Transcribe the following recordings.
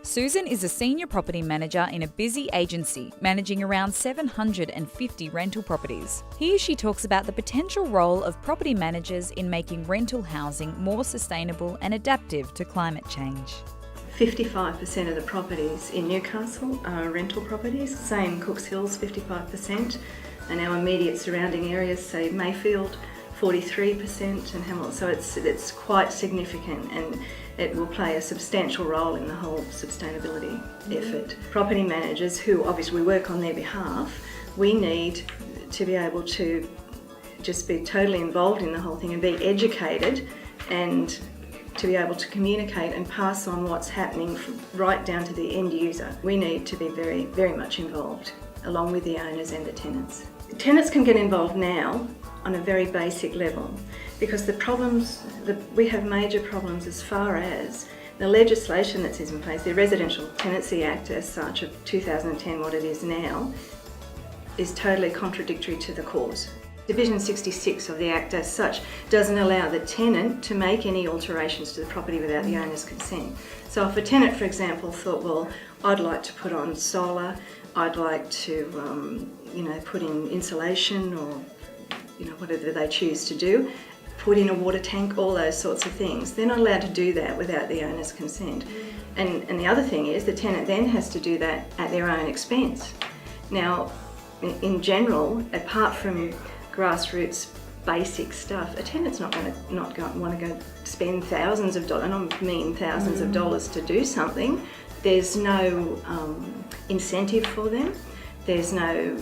Susan is a senior property manager in a busy agency, managing around 750 rental properties. Here she talks about the potential role of property managers in making rental housing more sustainable and adaptive to climate change. 55% of the properties in Newcastle are rental properties, same Cooks Hills 55%, and our immediate surrounding areas, say Mayfield, 43% and Hamilton, so it's quite significant, and it will play a substantial role in the whole sustainability effort. Property managers, who obviously we work on their behalf, we need to be able to just be totally involved in the whole thing and be educated, and to be able to communicate and pass on what's happening right down to the end user. We need to be very, very much involved, along with the owners and the tenants. Tenants can get involved now on a very basic level, because we have major problems as far as the legislation that is in place. The Residential Tenancy Act as such of 2010, what it is now, is totally contradictory to the cause. Division 66 of the Act as such doesn't allow the tenant to make any alterations to the property without the owner's consent. So if a tenant, for example, thought, well, I'd like to put on solar, I'd like to put in insulation, or whatever they choose to do, put in a water tank, all those sorts of things, they're not allowed to do that without the owner's consent. And the other thing is the tenant then has to do that at their own expense. Now, in general, apart from grassroots basic stuff, a tenant's not going to want to go spend thousands of dollars, and I mean thousands of dollars, to do something. There's no incentive for them. There's no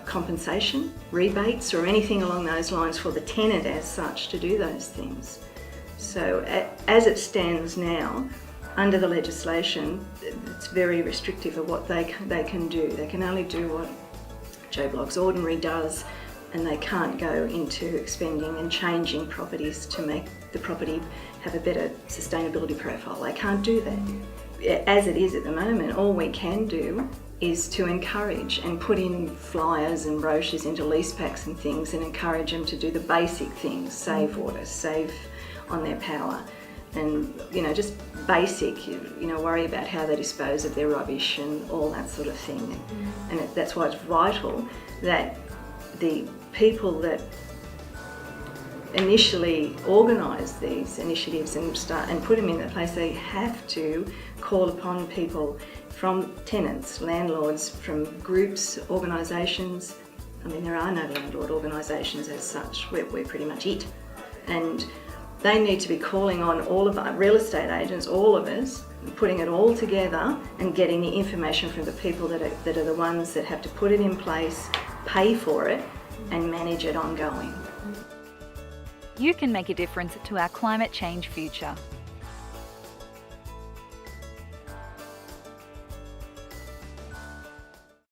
compensation, rebates, or anything along those lines for the tenant as such to do those things. So as it stands now, under the legislation, it's very restrictive of what they can do. They can only do what Joe Bloggs Ordinary does, and they can't go into expending and changing properties to make the property have a better sustainability profile. They can't do that. As it is at the moment, all we can do is to encourage and put in flyers and brochures into lease packs and things, and encourage them to do the basic things: save water, save on their power, and just basic, worry about how they dispose of their rubbish and all that sort of thing. And that's why it's vital that the people that initially organise these initiatives and put them in place, they have to call upon people from tenants, landlords, from groups, organisations. I mean, there are no landlord organisations as such. We're pretty much it. And they need to be calling on all of our real estate agents, all of us, putting it all together and getting the information from the people that are the ones that have to put it in place, pay for it, and manage it ongoing. You can make a difference to our climate change future.